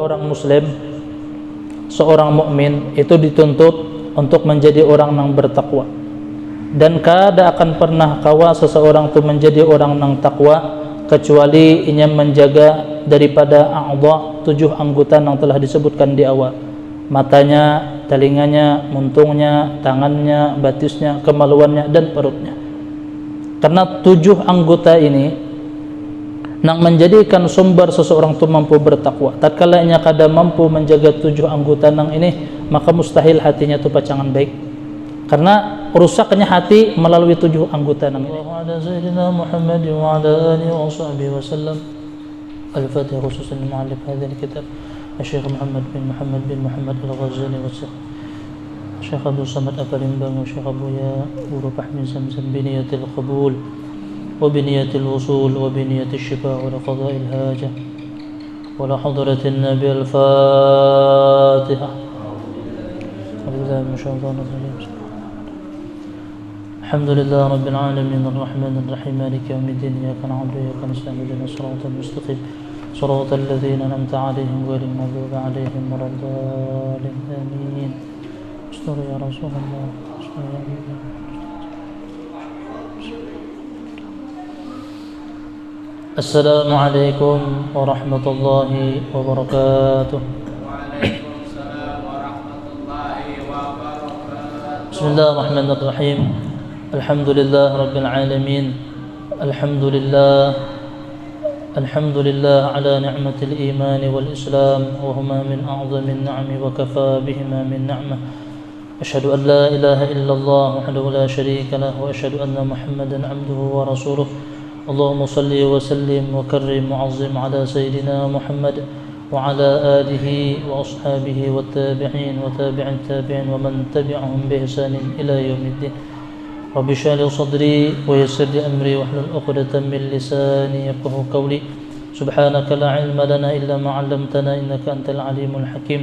Seorang muslim, seorang mukmin itu dituntut untuk menjadi orang yang bertakwa. Dan kada akan pernah kawa seseorang itu menjadi orang yang takwa kecuali ia menjaga daripada a'dha, 7 anggota yang telah disebutkan di awal. Matanya, telinganya, muntungnya, tangannya, batisnya, kemaluannya, dan perutnya. Karena 7 anggota ini yang menjadikan sumber seseorang itu mampu bertakwa. Tatkala ia kada mampu menjaga 7 anggota nang ini, maka mustahil hatinya itu pacangan baik. Karena rusaknya hati melalui 7 anggota nang ini. Wa ala sayyidina Muhammad wa ala alihi wa sahbihi wasallam. Al-Fatihah khususan mu'allif hadha al-kitab Syekh Muhammad bin Muhammad Al-Ghazali wa Syekh Abdul Samad Aparimbang wa Syekh Abu Ya Guru Fahmi Zamzam biniyatil qabul وبنية الوصول وبنية الشفاء ولقضاء الحاجة ولحضرة النبي الفاتحة. أعوذ بالله من الشيطان الرجيم. الحمد لله رب العالمين الرحمن الرحيم مالك يوم الدين إياك نعبد وإياك نستعين اهدنا الصراط المستقيم صراط الذين أنعمت عليهم غير المغضوب عليهم ولا الضالين آمين. استر يا رسول الله استر يا الله. Assalamualaikum warahmatullahi wabarakatuh. Waalaikumsalam warahmatullahi wabarakatuh. Bismillahirrahmanirrahim. Alhamdulillah rabbil alamin. Alhamdulillah ala ni'matil iman wal islam wa huma min a'zamin ni'ami wa kafa bihima min ni'mah. Asyhadu an la ilaha illallah wahdahu la syarika lah wa asyhadu anna Muhammadan 'abduhu wa rasuluh. اللهم صل وسلم وكرم وعظم على سيدنا محمد وعلى آله وأصحابه والتابعين وتابع التابعين ومن تبعهم بإحسان إلى يوم الدين. رب اشرح لي صدري ويسر لي أمري واحلل عقدة من لساني يفقهوا قولي. سبحانك لا علم لنا إلا ما علمتنا إنك أنت العليم الحكيم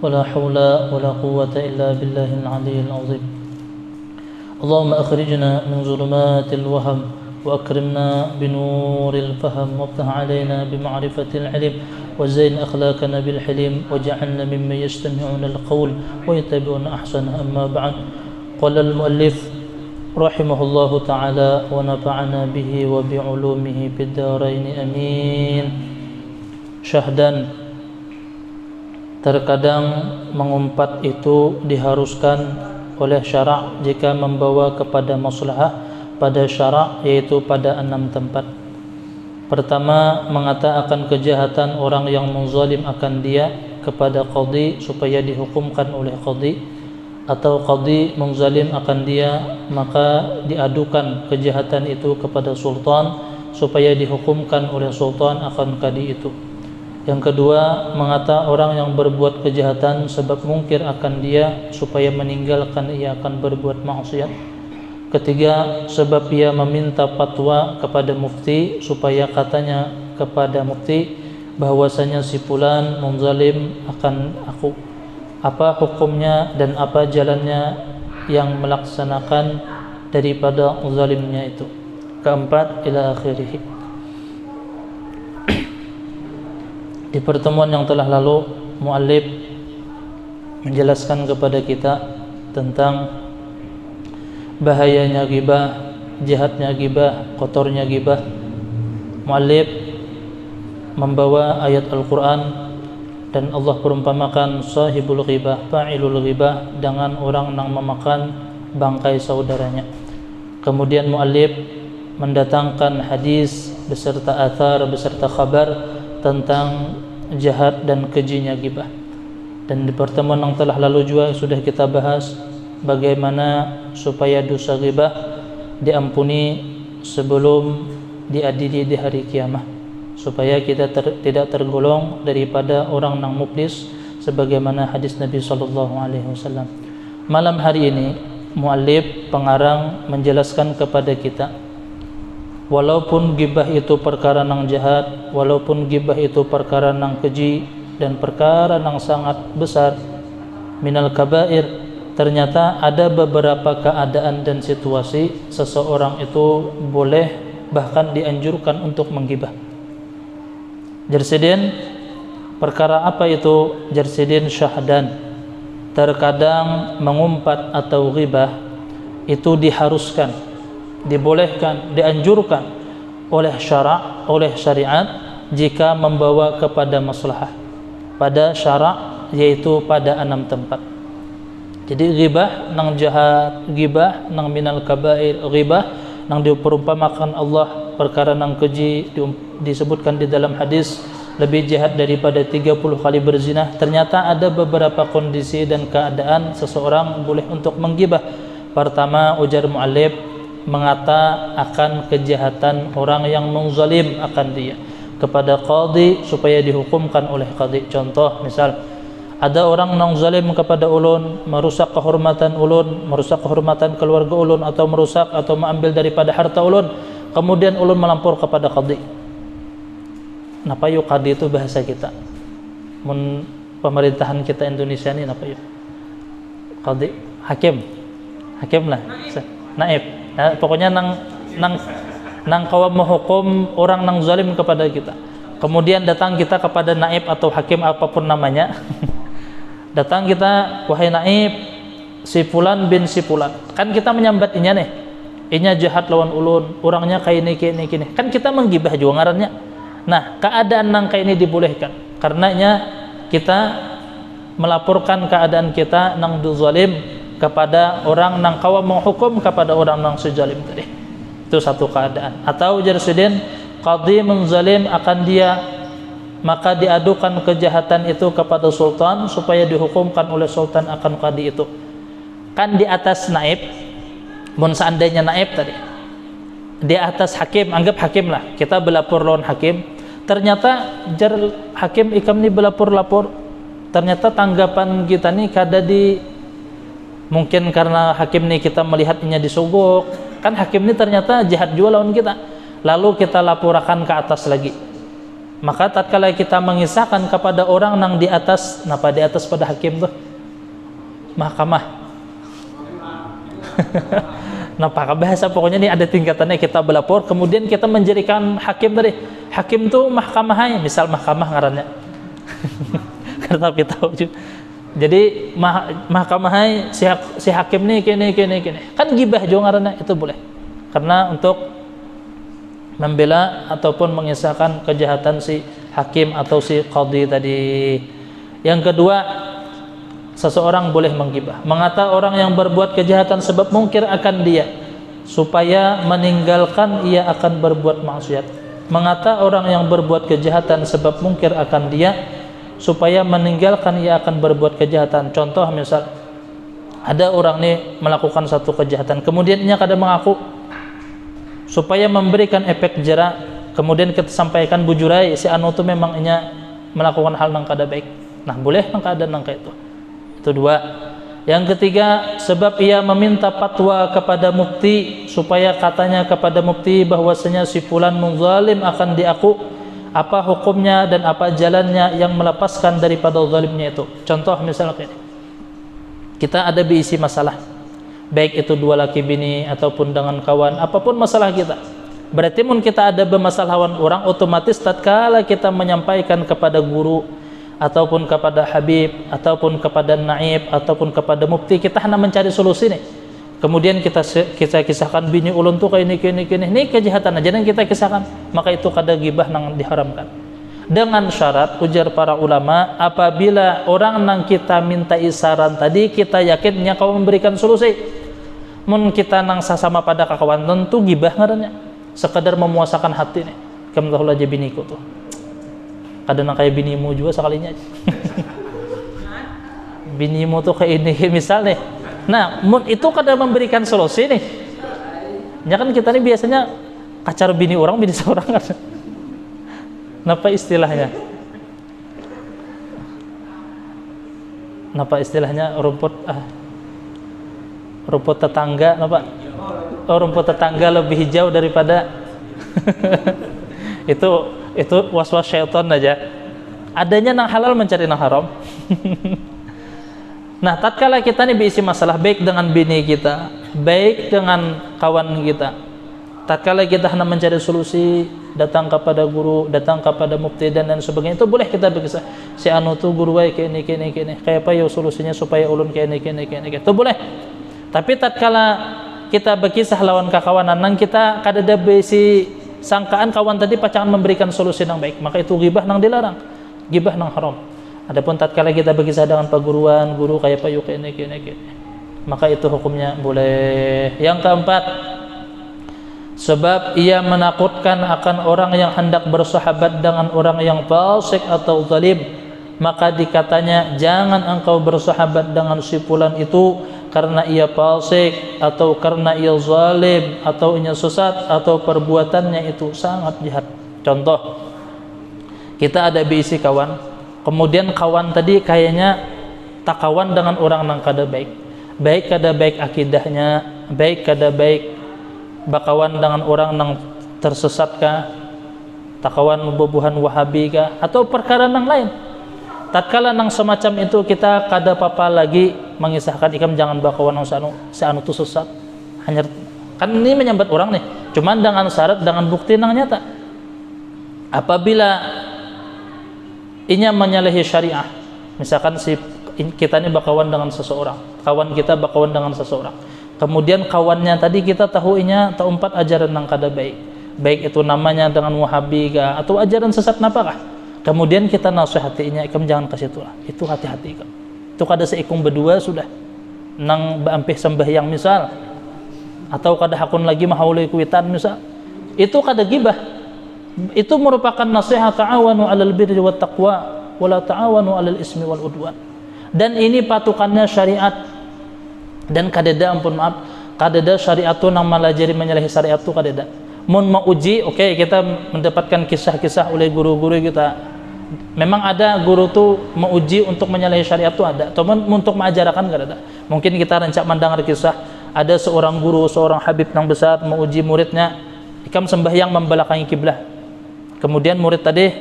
ولا حول ولا قوة إلا بالله العلي العظيم. اللهم أخرجنا من ظلمات الوهم وأكرمنا بنور الفهم وافتح علينا بمعرفة العلم وزين أخلاقنا بالحلم واجعلنا ممن يستمعون القول ويتبعون أحسنه. أما بعد، قال المؤلف رحمه الله تعالى ونفعنا به وبعلومه في الدارين آمين. Syahdan, terkadang mengumpat itu diharuskan oleh syarak jika membawa kepada maslahah pada syarak, yaitu pada 6 tempat. Pertama, mengatakan kejahatan orang yang menzalim akan dia kepada qadhi supaya dihukumkan oleh qadhi, atau qadhi menzalim akan dia maka diadukan kejahatan itu kepada sultan supaya dihukumkan oleh sultan akan qadhi itu. Yang kedua, mengata orang yang berbuat kejahatan sebab mungkir akan dia supaya meninggalkan ia akan berbuat maksiat. Ketiga, sebab ia meminta fatwa kepada mufti supaya katanya kepada mufti bahwasanya si fulan menzalim akan aku, apa hukumnya dan apa jalannya yang melaksanakan daripada zalimnya itu. Keempat, ila akhirih. Di pertemuan yang telah lalu, muallif menjelaskan kepada kita tentang bahayanya ghibah, jahatnya ghibah, kotornya ghibah. Muallif membawa ayat Al-Qur'an dan Allah perumpamakan sahibul ghibah, fa'ilul ghibah dengan orang yang memakan bangkai saudaranya. Kemudian muallif mendatangkan hadis beserta athar beserta khabar tentang jahat dan kejinya ghibah. Dan di pertemuan yang telah lalu juga sudah kita bahas bagaimana supaya dosa ghibah diampuni sebelum diadili di hari kiamat, supaya kita tidak tergolong daripada orang yang muflis sebagaimana hadis Nabi sallallahu alaihi wasallam. Malam hari ini muallif pengarang menjelaskan kepada kita, walaupun ghibah itu perkara yang jahat, walaupun ghibah itu perkara yang keji dan perkara yang sangat besar, minal kabair, ternyata ada beberapa keadaan dan situasi seseorang itu boleh bahkan dianjurkan untuk menggibah. Jadi Perkara apa itu? Jarsidin syahdan. Terkadang mengumpat atau ghibah itu diharuskan, dibolehkan, dianjurkan oleh syariat jika membawa kepada maslahah pada syarak, yaitu pada 6 tempat. Jadi ghibah nang jahat, ghibah nang minal kabair, ghibah nang diperumpamakan Allah perkara nang keji, disebutkan di dalam hadis lebih jahat daripada 30 kali berzina. Ternyata ada beberapa kondisi dan keadaan seseorang boleh untuk menggibah. Pertama, ujar mu'allif, mengata akan kejahatan orang yang mengzalim akan dia kepada qadhi supaya dihukumkan oleh qadhi. Contoh, misal ada orang nang zalim kepada ulun, merusak kehormatan ulun, merusak kehormatan keluarga ulun, atau merusak atau mengambil daripada harta ulun, kemudian ulun melampor kepada qadhi. Napa yuk qadhi itu bahasa kita, pemerintahan kita Indonesia ini napa yuk qadhi, hakim lah, naib. Nah, pokoknya nang kawam menghukum orang nang zalim kepada kita. Kemudian datang kita kepada naib atau hakim apapun namanya. Datang kita, wahai naib, si fulan bin si fulan. Kan kita menyambat inya nih. Inya jahat lawan ulun, orangnya kayak ini. Kan kita menggibah juga ngarannya. Nah, keadaan nang kayak ini dibolehkan. Karenanya kita melaporkan keadaan kita nang zalim kepada orang nang kawam menghukum kepada orang nang sejalim tadi. Itu satu keadaan. Atau jarsidin qadhi menzalim akan dia, maka diadukan kejahatan itu kepada sultan supaya dihukumkan oleh sultan akan qadhi itu. Kan di atas naib, mun seandainya naib tadi, di atas hakim, anggap hakim lah, kita belapor lawan hakim. Ternyata hakim ikam ni belapor-lapor, ternyata tanggapan kita ni kada di, mungkin karena hakim ni kita melihatnya disogok, kan hakim ni ternyata jahat juga lawan kita, lalu kita laporkan ke atas lagi. Maka tatkala kita mengisahkan kepada orang nang di atas, napa di atas pada hakim tuh? Mahkamah. Napa bahasa pokoknya ini ada tingkatannya, kita belapor, kemudian kita menjadikan hakim tadi. Hakim tuh mahkamahnya, misal mahkamah ngarannya. Karena kita tahu juga. Jadi mahkamahnya si hakim nih kene. Kan gibah juga ngarannya, itu boleh. Karena untuk membela ataupun mengisahkan kejahatan si hakim atau si qadhi tadi. Yang kedua, seseorang boleh menggibah, mengata orang yang berbuat kejahatan sebab mungkir akan dia supaya meninggalkan ia akan berbuat maksiat. Mengata orang yang berbuat kejahatan sebab mungkir akan dia supaya meninggalkan ia akan berbuat kejahatan. Contoh misal ada orang nih melakukan satu kejahatan, kemudian ia kada mengaku supaya memberikan efek jera, kemudian kita sampaikan bujurai si anu tu memang ia melakukan hal nang kada baik. Nah, boleh nang keadaan nang kayak itu. Itu dua. Yang ketiga, sebab ia meminta fatwa kepada mufti supaya katanya kepada mufti bahwasanya si fulan mengzalim akan diaku, apa hukumnya dan apa jalannya yang melepaskan daripada zalimnya itu. Contoh misalnya kita ada diisi masalah, baik itu dua laki bini ataupun dengan kawan, apapun masalah kita. Berarti mun kita ada bermasalah lawan orang, otomatis tatkala kita menyampaikan kepada guru ataupun kepada habib ataupun kepada naib ataupun kepada mufti, kita hendak mencari solusi nih. Kemudian kita kisahkan bini ulun tuh kayak ini kejahatan aja yang kita kisahkan, maka itu kada gibah nang diharamkan. Dengan syarat, ujar para ulama, apabila orang nang kita minta isaran tadi kita yakinnya kau memberikan solusi. Mun kita nang sesama pada kawan tentu gibah ngarannya, sekedar memuasakan hati nih. Kamu tahu aja biniku tuh, kadang kayak binimu juga sekalinya. Binimu tuh kayak ini misal nih. Nah, itu kadang memberikan solusi nih. Ya kan kita nih biasanya kacar bini orang, bini seorang kan. Napa istilahnya? Napa istilahnya rumput tetangga, napa? Oh, rumput tetangga lebih hijau daripada itu was-was syaitan aja. Adanya nang halal mencari nang haram. Nah, tatkala kita nih berisi masalah baik dengan bini kita, baik dengan kawan kita, tatkala kita hendak mencari solusi, datang kepada guru, datang kepada mufti dan sebagainya. Itu boleh kita berkisah. Si anu tuh guru wae kayak ini. Kayak apa ya solusinya supaya ulun kayak ini. Itu boleh. Tapi tatkala kita berkisah lawan kakawanan nang kita kadada besi sangkaan kawan tadi pacangan memberikan solusi yang baik, maka itu ghibah nang dilarang, ghibah nang haram. Adapun tatkala kita berkisah dengan perguruan, guru kayak apa yuk kayak ini, maka itu hukumnya boleh. Yang keempat, sebab ia menakutkan akan orang yang hendak bersahabat dengan orang yang fasik atau zalim, maka dikatanya jangan engkau bersahabat dengan si fulan itu karena ia fasik atau karena ia zalim atau ia sesat atau perbuatannya itu sangat jahat. Contoh, kita ada bisi kawan, kemudian kawan tadi kayaknya tak kawan dengan orang yang kada baik kada baik akidahnya, baik kada baik bakawan dengan orang yang tersesat kah, takawan bubuhan wahabi kah, atau perkara yang lain. Tatkala nang semacam itu kita kada apa-apa lagi mengisahkan ikam jangan bakawan nang seanu tu sesat. Hanya kan ini menyambat orang nih, cuman dengan syarat dengan bukti nang nyata. Apabila inya menyalahi syariah, misalkan si kita ini bakawan dengan seseorang, kawan kita bakawan dengan seseorang, kemudian kawannya tadi kita tahu inya taumpat ajaran yang kada baik itu namanya dengan wahabi kah, atau ajaran sesat napakah, kemudian kita nasihatinya, ikam jangan ke situ lah, itu hati-hati ikam, itu kada seikung berdua sudah nang baampih sembahyang misal, atau kada hakun lagi mahaulai kuitan misal, itu kada gibah, itu merupakan nasihat ta'awanu 'alal birri wat taqwa wala ta'awanu 'alal ismi wal udwan. Dan ini patukannya syariat, dan kadeda ampun maaf kadeda syariat tu nang malajari menyalahi syariat tu kadeda mun mau uji oke, kita mendapatkan kisah-kisah oleh guru-guru kita, memang ada guru tu mau uji untuk menyalahi syariat tu ada, teman untuk mengajarkan kadeda. Mungkin kita rencak mendengar kisah ada seorang guru, seorang habib yang besar mau uji muridnya, ikam sembahyang membelakangi kiblah, kemudian murid tadi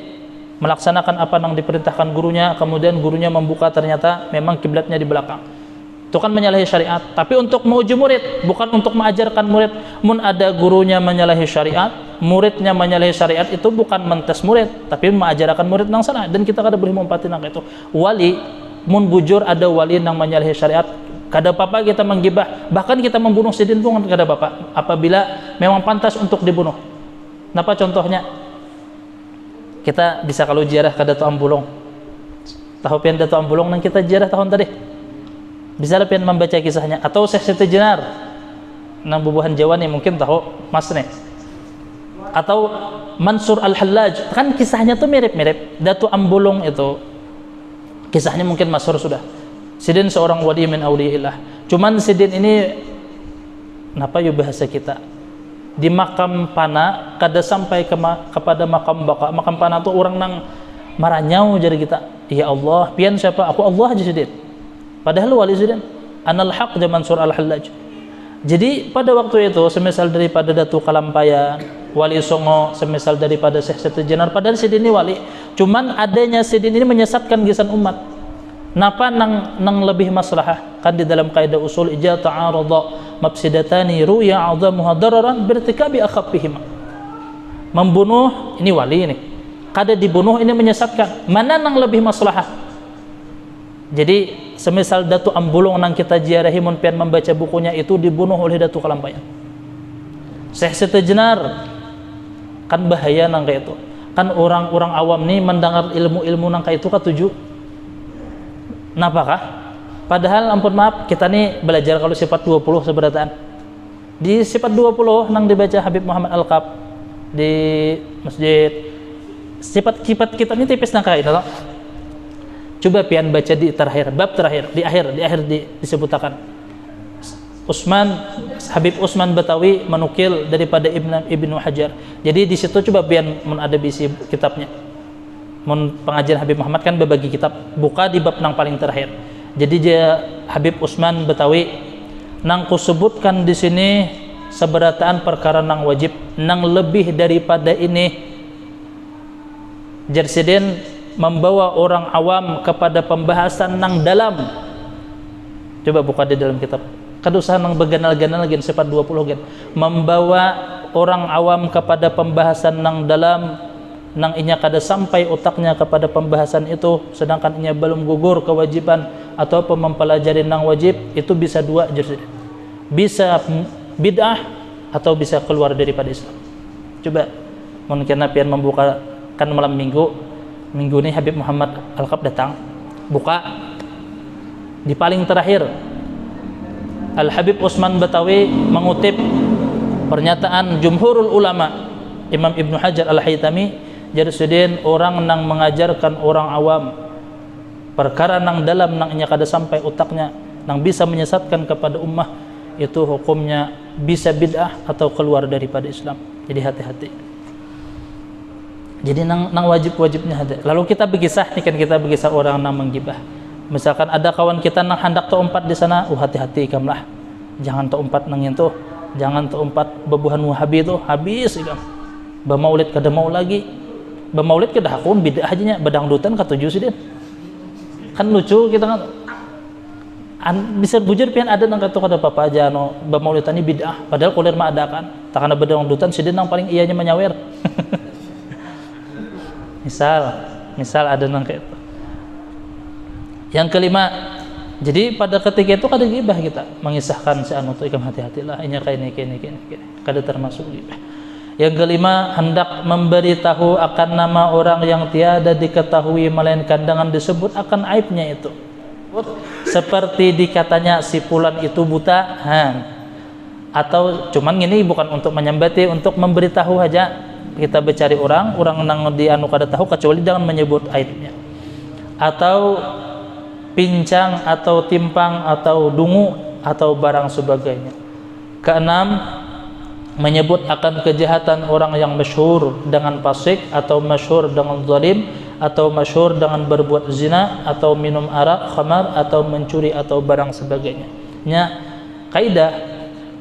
melaksanakan apa yang diperintahkan gurunya, kemudian gurunya membuka ternyata memang kiblatnya di belakang. Itu kan menyalahi syariat. Tapi untuk menguji murid, bukan untuk mengajarkan murid. Mun ada gurunya menyalahi syariat, muridnya menyalahi syariat, itu bukan mentes murid, tapi mengajarkan murid yang salah. Dan kita kada boleh mempatin nang itu. Wali, mun bujur ada wali yang menyalahi syariat, kada apa-apa kita menggibah, bahkan kita membunuh sidin pun kada apa-apa apabila memang pantas untuk dibunuh. Napa contohnya? Kita bisa kalau ziarah ke Dato' Ambulong, tahu pian Dato' Ambulong nang kita ziarah tahun tadi, bisa lah pian membaca kisahnya, atau Syekh Siti Jenar nang bubuhan Jawa nih mungkin tahu mas nih, atau Mansur Al-Hallaj, kan kisahnya tuh mirip-mirip. Dato' Ambulong itu kisahnya mungkin masyhur sudah, sidin seorang wali min auliyaillah, cuman sidin ini napa yo bahasa kita di makam pana kada sampai kepada makam baka. Makam pana tu orang nang maranyau jadi kita, ya Allah pian siapa, aku Allah aja sidin, padahal wali sidin anal haq zaman Mansur Al-Hallaj. Jadi pada waktu itu semisal daripada Datu Kalampayan, Wali Songo, semisal daripada Syekh Siti Jenar, padahal sidin ini wali, cuman adanya sidin ini menyesatkan gisan umat. Napa nang lebih maslahah? Kan di dalam kaidah usul ija ta'arada mafsidatani ruya 'azamuha dararan birtikabi akhaffihima. Membunuh ini wali ini, kada dibunuh ini menyesatkan. Mana nang lebih maslahah? Jadi semisal Dato' Ambulong nang kita ziarahi mun pian membaca bukunya itu dibunuh oleh Dato' Kalampayan. Syekh Siti Jenar kan bahaya nang kayak itu. Kan orang-orang awam nih mendengar ilmu-ilmu nang kayak itu ketujuh. Napakah? Padahal ampun maaf kita nih belajar kalau sifat 20 seberataan. Di sifat 20 nang dibaca Habib Muhammad Al-Qab di masjid. Sifat kita ini tipis nang kayak itu. Coba pian baca di terakhir, bab terakhir, di akhir disebutkan. Habib Usman Batawi menukil daripada Ibnu Hajar. Jadi di situ coba pian mun ada bisi kitabnya. Mun pengajian Habib Muhammad kan berbagi kitab, buka di bab nang paling terakhir. Jadi dia Habib Usman Batawi nang kusebutkan di sini seberataan perkara nang wajib, nang lebih daripada ini Jersiden membawa orang awam kepada pembahasan nang dalam. Coba buka di dalam kitab. Kada usah nang beganal-ganal gen sifat 20 gen. Membawa orang awam kepada pembahasan ng dalam nang inya kada sampai otaknya kepada pembahasan itu, sedangkan inya belum gugur kewajiban atau mempelajari nang wajib, itu bisa dua jadi, bisa bid'ah atau bisa keluar daripada Islam. Coba mungkin pian membuka kan malam minggu ini Habib Muhammad Al-Kab datang buka di paling terakhir Al-Habib Utsman Batawi mengutip pernyataan jumhurul ulama Imam Ibnu Hajar Al-Haytami, jadi orang nang mengajarkan orang awam perkara nang dalam nang inya kada sampai otaknya nang bisa menyesatkan kepada ummah, itu hukumnya bisa bid'ah atau keluar daripada Islam. Jadi hati-hati. Jadi nang wajib-wajibnya ada. Lalu kita berkisah nih kan, kita berkisah orang nang menggibah. Misalkan ada kawan kita nang hendak teumpat di sana, hati-hati ikamlah. Jangan teumpat nang itu. Jangan teumpat bebuhan Wahabi itu, habis ikam. Bamaulid kada mau lagi. Bamaulid kada hakun bid'ah aja nya, bedangdutan katuju sih dia. Kan lucu kita kan. Bisa bujur pian ada nang kata kada apa aja no bamaulid tani bid'ah, padahal kulir mah ada kan. Takana bedangdutan sih dia nang paling iyanya menyawer. misal ada nang kayak itu. Yang kelima, jadi pada ketika itu kada gibah kita mengisahkan si anu tu, ikam hati-hatilah inya kayak ini kada termasuk gibah. Yang kelima, hendak memberitahu akan nama orang yang tiada diketahui melainkan dengan disebut akan aibnya itu. Seperti dikatanya si fulan itu buta, atau cuman ini bukan untuk menyembati, untuk memberitahu aja. Kita bercari orang nang di anu kada tahu kecuali jangan menyebut aibnya. Atau pincang atau timpang atau dungu atau barang sebagainya. Keenam, menyebut akan kejahatan orang yang masyhur dengan fasik atau masyhur dengan zalim atau masyhur dengan berbuat zina atau minum arak, khamar atau mencuri atau barang sebagainya. Kaidah,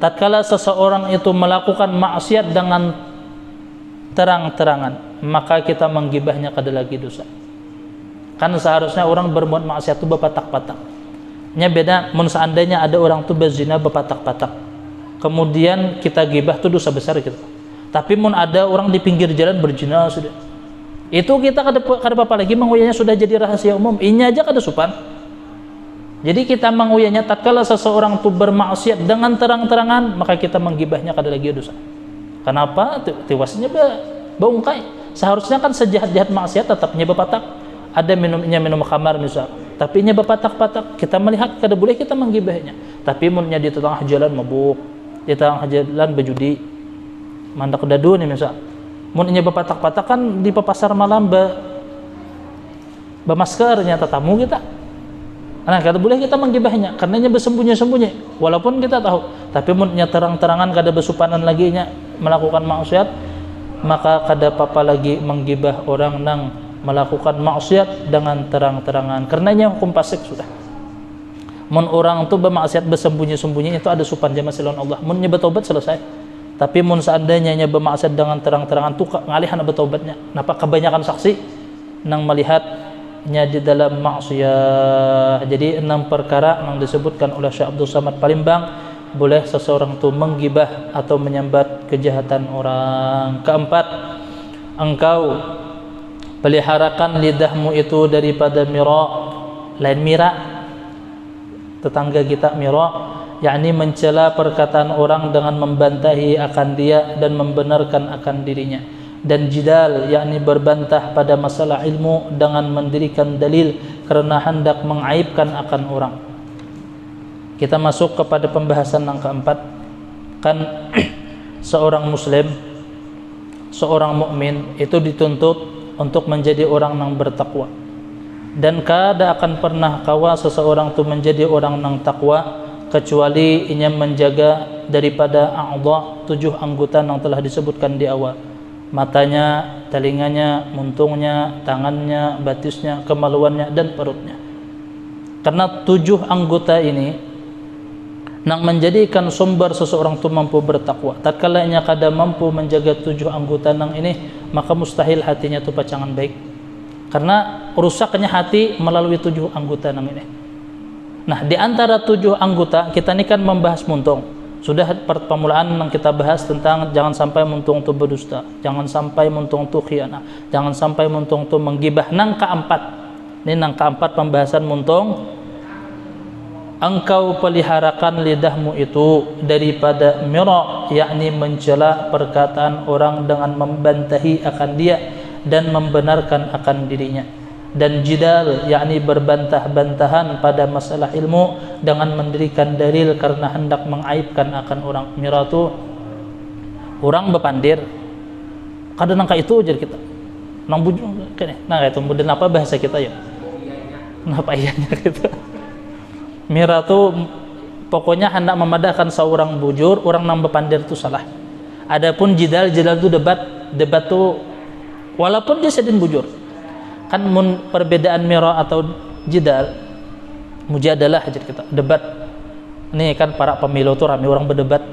tatkala seseorang itu melakukan maksiat dengan terang-terangan, maka kita menggibahnya kada lagi dosa. Kan seharusnya orang berbuat maksiat itu berpatak-patak. Beda mun seandainya ada orang tu berzina berpatak-patak, kemudian kita gibah itu dosa besar gitu. Tapi mun ada orang di pinggir jalan berzina sudah, itu kita kada apa lagi menguyahnya, sudah jadi rahasia umum, inya aja kada supan. Jadi kita menguyahnya tatkala seseorang itu bermaksiat dengan terang-terangan, maka kita menggibahnya kada lagi dosa. Kenapa? Tiwasnya baungkai. Seharusnya kan sejahat-jahat maksiat tetapnya berpatak. Ada minum khamar misal, tapi nya berpatak-patak, kita melihat kada boleh kita menggibahnya. Tapi munnya di tengah jalan mabuk, di tengah jalan berjudi, mandak dadu nih misal, munnya berpatak-patak kan di pasar malam bermaskernya tetamu kita. Nah, kada boleh kita menggibahnya, karena nya bersembunyi-sembunyi, walaupun kita tahu. Tapi munnya terang-terangan kada bersupanan lagi nya melakukan maksiat, maka kada apa-apa lagi menggibah orang nang melakukan maksiat dengan terang-terangan, karenanya hukum fasik sudah. Mun orang tu bermaksiat bersembunyi-sembunyi, itu ada supan jama silon Allah. Mun nya bertobat selesai. Tapi mun seandainya nya bermaksiat dengan terang-terangan tu ngalihan bertobatnya. Napa kebanyakan saksi nang melihatnya di dalam maksiat. Jadi 6 perkara yang disebutkan oleh Syekh Abdul Samad Palimbang, boleh seseorang tu menggibah atau menyambat kejahatan orang. Keempat, engkau peliharakan lidahmu itu daripada mira, lain mira tetangga kita, mira yakni mencela perkataan orang dengan membantahi akan dia dan membenarkan akan dirinya, dan jidal yakni berbantah pada masalah ilmu dengan mendirikan dalil karena hendak mengaibkan akan orang. Kita masuk kepada pembahasan yang keempat. Kan seorang muslim, seorang mukmin itu dituntut untuk menjadi orang yang bertakwa, dan kada akan pernah kawa seseorang itu menjadi orang yang takwa kecuali ia menjaga daripada a'dha, 7 anggota yang telah disebutkan di awal: matanya, telinganya, muntungnya, tangannya, batisnya, kemaluannya, dan perutnya. Karena 7 anggota ini nang menjadikan sumber seseorang itu mampu bertakwa. Tatkala ia kada mampu menjaga 7 anggota nang ini, maka mustahil hatinya itu pacangan baik. Karena rusaknya hati melalui 7 anggota nang ini. Nah, di antara 7 anggota kita ini kan membahas muntung. Sudah permulaan yang kita bahas tentang jangan sampai muntung tu berdusta, jangan sampai muntung tu khianah, jangan sampai muntung tu menggibah. Nang keempat, ini nang keempat pembahasan muntung. Engkau peliharakan lidahmu itu daripada mira, yakni mencela perkataan orang dengan membantahi akan dia dan membenarkan akan dirinya, dan jidal, yakni berbantah-bantahan pada masalah ilmu dengan mendirikan dalil karena hendak mengaibkan akan orang. Mira tu orang bepandir, kadang nangka itu aja kita nang bujung kene, nah itu kemudian apa bahasa kita ya, kenapa iyanya gitu. Mira tu pokoknya hendak memadahkan seorang bujur, orang nang bepandir tu salah. Adapun jidal tu debat tu walaupun dia sedin bujur. Kan perbedaan mira atau jidal, mujadalah aja kita, debat. Nih kan para pemilu tuh ramai orang berdebat.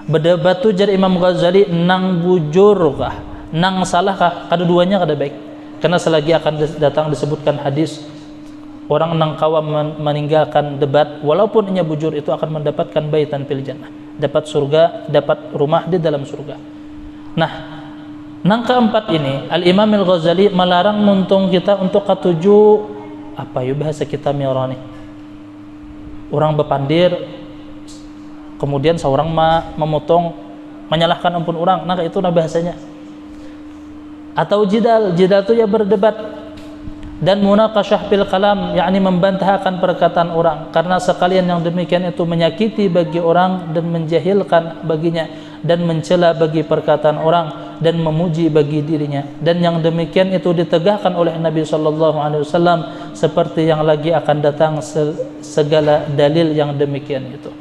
Berdebat tuh jadi Imam Ghazali nang bujur kah, nang salah kah, kedua-duanya kada baik. Karena selagi akan datang disebutkan hadis, orang nang kawa meninggalkan debat walaupun inya bujur itu akan mendapatkan baitan fil jannah, dapat surga, dapat rumah di dalam surga. Nah, nang keempat ini Al-Imam Al-Ghazali melarang muntung kita untuk ketuju apa ya bahasa kita mira nih, orang bepandir kemudian seorang memotong menyalahkan ampun orang, nah itu nah bahasanya. Atau jidal itu ya berdebat, dan munaqasyah bil kalam, yakni membantah akan perkataan orang, karena sekalian yang demikian itu menyakiti bagi orang dan menjahilkan baginya dan mencela bagi perkataan orang dan memuji bagi dirinya, dan yang demikian itu ditegahkan oleh Nabi sallallahu alaihi wasallam seperti yang lagi akan datang segala dalil yang demikian itu.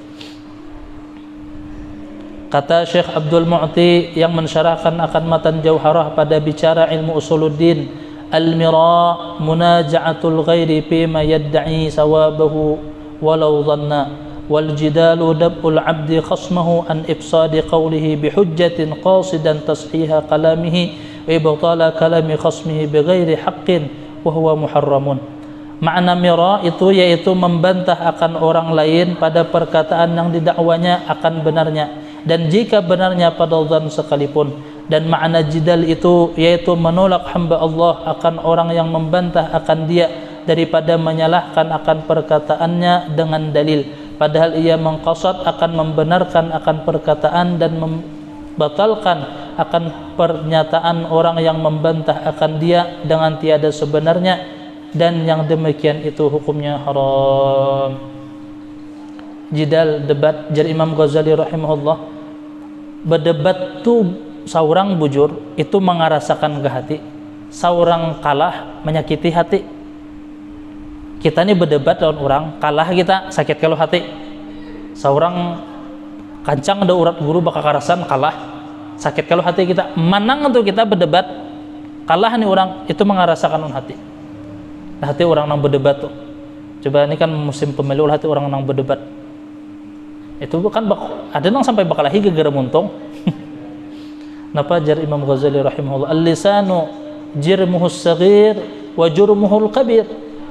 Kata Syekh Abdul Mu'ti yang mensyarahkan akan matan Jauharah pada bicara ilmu usuluddin, al-mira munaja'atul ghairi fima yadda'i sawabahu walau dhanna, wal jidalu dab'ul 'abdi khasmahu an ifsadi qawlihi bihujjatin qasidan tashiha kalamihi wa ibtala kalami khasmihi bighairi haqqin wa huwa muharramun. Makna mira itu yaitu membantah akan orang lain pada perkataan yang didakwanya akan benarnya, dan jika benarnya pada zan sekalipun. Dan makna jidal itu yaitu menolak hamba Allah akan orang yang membantah akan dia daripada menyalahkan akan perkataannya dengan dalil, padahal ia mengqasad akan membenarkan akan perkataan dan membatalkan akan pernyataan orang yang membantah akan dia dengan tiada sebenarnya, dan yang demikian itu hukumnya haram. Jidal, debat, jar Imam Ghazali rahimahullah, berdebat tu seorang bujur itu mengarasakan ke hati, seorang kalah menyakiti hati. Kita ini berdebat lawan orang, kalah kita sakit kalau hati. Seorang kancang ada urat guru bakal karasan, kalah sakit kalau hati kita. Menang untuk kita berdebat, kalah nih orang itu mengarasakan hati. Hati orang nang berdebat tuh. Coba ini kan musim pemilu, hati orang nang berdebat. Itu kan ada nang sampai bakal lagi gegara muntung. Napa jar Imam Ghazali rahimahullah, al-lisanu jirmuhus saghir wa jurmuhul kabir.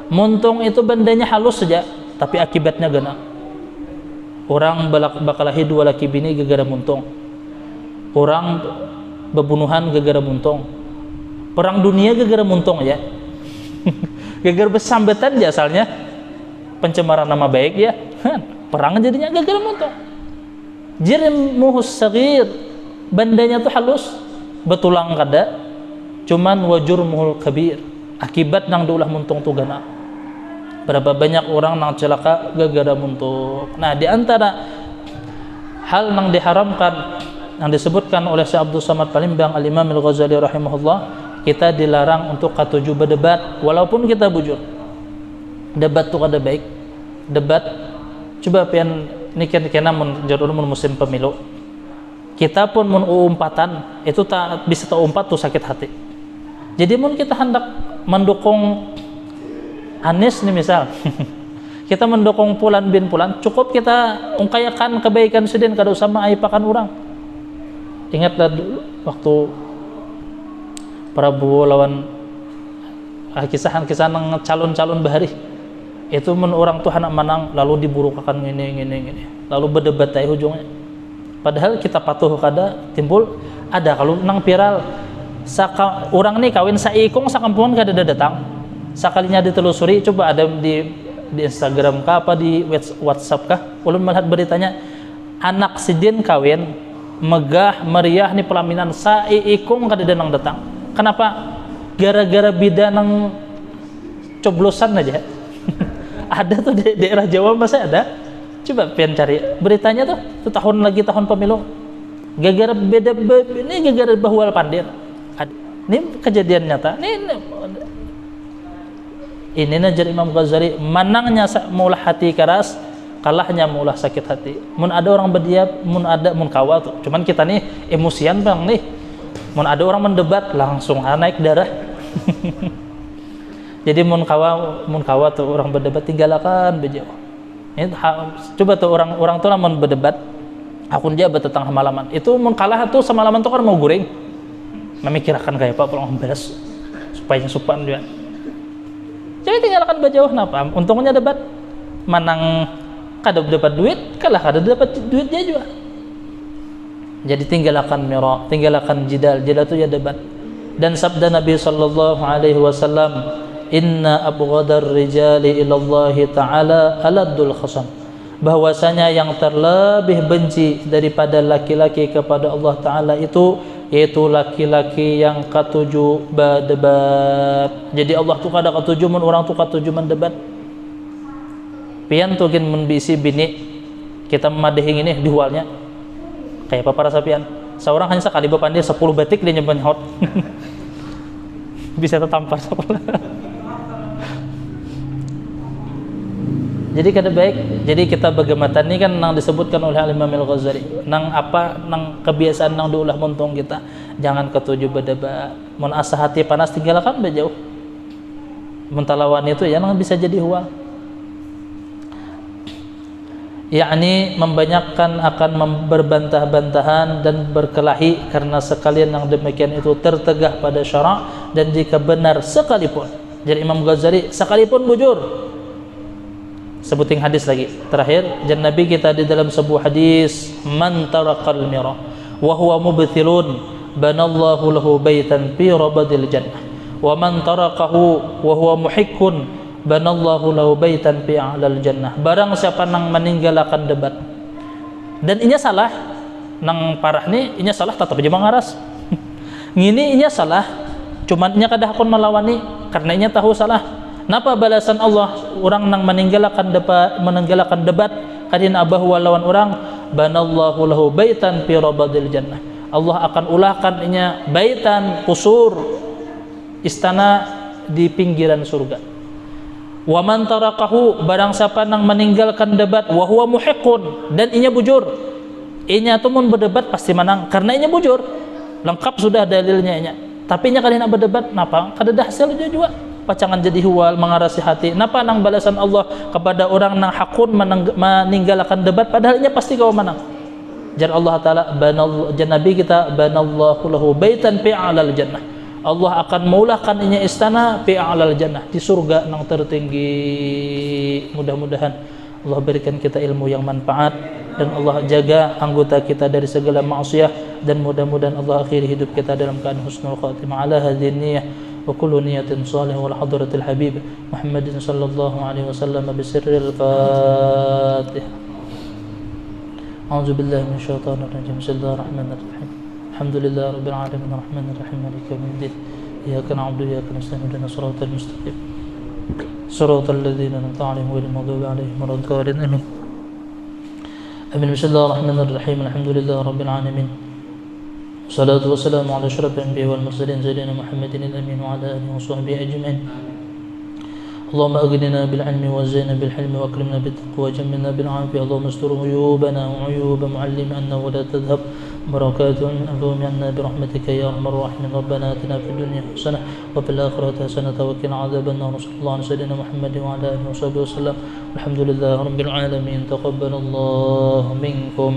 Muntung itu bandanya halus saja tapi akibatnya gana. Orang bakalahi dua laki bini gegara muntung, orang bebunuhan gegara muntung, perang dunia gegara muntung ya. Gegara bersambatan ya asalnya pencemaran nama baik ya, perang jadinya gegara muntung. Jirmuhus saghir, bandanya tuh halus, betulang kada, cuman wajurmuhul kabir, akibat nang diulah muntung tu gana. Berapa banyak orang nang celaka gara-gara muntung. Nah, di antara hal nang diharamkan yang disebutkan oleh Syekh Abdul Samad Palembang Al-Imam Al-Ghazali rahimahullah, kita dilarang untuk katuju berdebat walaupun kita bujur. Debat tu kada baik. Debat coba pian niki kena mun jarur mun musim pemilu. Kita pun mun umpatan itu tak bisa tak umpat tuh sakit hati. Jadi mun kita hendak mendukung Anies nih misal, kita mendukung Pulan bin Pulan, cukup kita ungkayakan kebaikan sedin, kada usah maipakan orang. Ingatlah dulu waktu Prabowo lawan kisah-kisah ng calon-calon bahari, itu mun orang tuh hendak menang lalu diburukakan gini, lalu berdebat dari ujungnya. Padahal kita patuh kada timbul ada kalau nang viral orang nih kawin saikong sakampungan kada datang. Sakalinya ditelusuri coba ada di Instagram kah apa di WhatsApp kah ulun melihat beritanya anak sidin kawin megah meriah nih pelaminan saikong kada nang datang. Kenapa? Gara-gara bida nang coblosan aja. Ada tuh di daerah Jawa masih ada. Coba pengen cari beritanya tuh tahun pemilu. Gara-gara beda ini gara-gara bahwal pandir. Ini kejadian nyata. Ini najar Imam Ghazali menangnya maulah hati keras, kalahnya maulah sakit hati. Mun ada orang berdiam, mun kawa tuh. Cuman kita nih emosian bang nih. Mun ada orang mendebat langsung naik darah. Jadi mun kawa tuh orang berdebat tinggalkan bejo. Ini coba tuh orang tuh mun berdebat akun dia tentang hemalaman. Itu mun kalah tuh semalaman tuh kan mau goreng. Memikirkan kayak apa pulang beres supaya supan dia. Jadi tinggalkan bejauh kenapa? Untungnya debat menang kada dapat duit, kalah kada dapat duit dia juga. Jadi tinggalkan mira, tinggalkan jidal itu ya debat. Dan sabda Nabi sallallahu alaihi wasallam, "Inna abghadar rijali ila Allah taala aladul khasam." Bahwasanya yang terlebih benci daripada laki-laki kepada Allah taala itu yaitu laki-laki yang ketujuh berdebat. Jadi Allah tuh kada ketujuh mun orang tuh ketujuh mendebat. Pian tuh gin mun bisi bini kita memadehi ini dihualnya. Kayak apa para sapian? Seorang hanya sekali bapandi 10 batik dia nyimpen hot. Bisa tertampar sekolah. Jadi kada baik. Jadi kita bagaimana ini kan nang disebutkan oleh Imam Al-Ghazali. Nang apa nang kebiasaan nang diulah montong kita. Jangan ketujuh berdebat. Mun asa hati panas tinggalkan bejauh. Mun talawan itu ya nang bisa jadi hual. Yakni membanyakkan akan berbantah-bantahan dan berkelahi karena sekalian yang demikian itu tertegah pada syarak dan jika benar sekalipun. Jadi Imam Ghazali sekalipun bujur. Sebutin hadis lagi terakhir dan Nabi kita di dalam sebuah hadis man tarakal mira wa huwa mubthilun banallahu lahu baitan fi rabadil jannah wa man tarakahu wa huwa muhikkun banallahu lahu baitan fi a'lal jannah. Barang siapa nang meninggalkan debat dan inya salah nang parah nih inya salah tetap aja mengaras ngini inya salah cuman inya kada hakun melawani karena inya tahu salah. Napa balasan Allah orang nang meninggalkan debat kadina bahwa lawan orang banallahu lahu baitan fi rabadil jannah. Allah akan ulahkan inya baitan kusur istana di pinggiran surga. Wa man tarakahu barang siapa nang meninggalkan debat wa huwa muhiqqun dan inya bujur. Inya tuh mun berdebat pasti menang karena inya bujur. Lengkap sudah dalilnya inya. Tapi inya kadina berdebat napa? Kada ada hasil juga. Pacangan jadi huwal mengarasi hati. Napa nang balasan Allah kepada orang nang hakun meninggalkan debat padahal inya pasti kau menang. Jar Allah taala Nabi kita banallahu lahu baitan fi a'lal jannah. Allah akan maulahkan inya istana fi a'lal jannah di surga nang tertinggi. Mudah-mudahan Allah berikan kita ilmu yang manfaat dan Allah jaga anggota kita dari segala maksiat dan mudah-mudahan Allah akhiri hidup kita dalam keadaan husnul khatimah ala hadhihi niyyah وكل نية صالحة والحضرة الحبيب محمد صلى الله عليه وسلم بسر الفاتحة. أعوذ بالله من الشيطان الرجيم بسم الله الرحمن الرحيم الحمد لله رب العالمين الرحمن الرحيم مالك يوم الدين إياك نعبد وإياك نستعين اهدنا الصراط المستقيم صراط الذين أنعمت عليهم غير المغضوب عليهم ولا الضالين آمين. بسم الله الرحمن الرحيم الحمد لله رب العالمين والصلاة والسلام على أشرف الأنبياء والمرسلين سيدنا محمد الأمين وعلى آله وصحبه أجمعين. اللهم أغننا بالعلم وزينا بالحلم وأكرمنا بالتقوى وجملنا بالعافية. اللهم استر عيوبنا وعيوب معلمنا ولا تذهب بركاته الأنفهم عنا برحمتك يا أرحم الراحمين. ربنا آتنا في الدنيا حسنة وفي الآخرة حسنة وقنا عذاب النار. صلى الله على سيدنا محمد وعلى آله وصحبه وسلم. الحمد لله رب العالمين. تقبل الله منكم.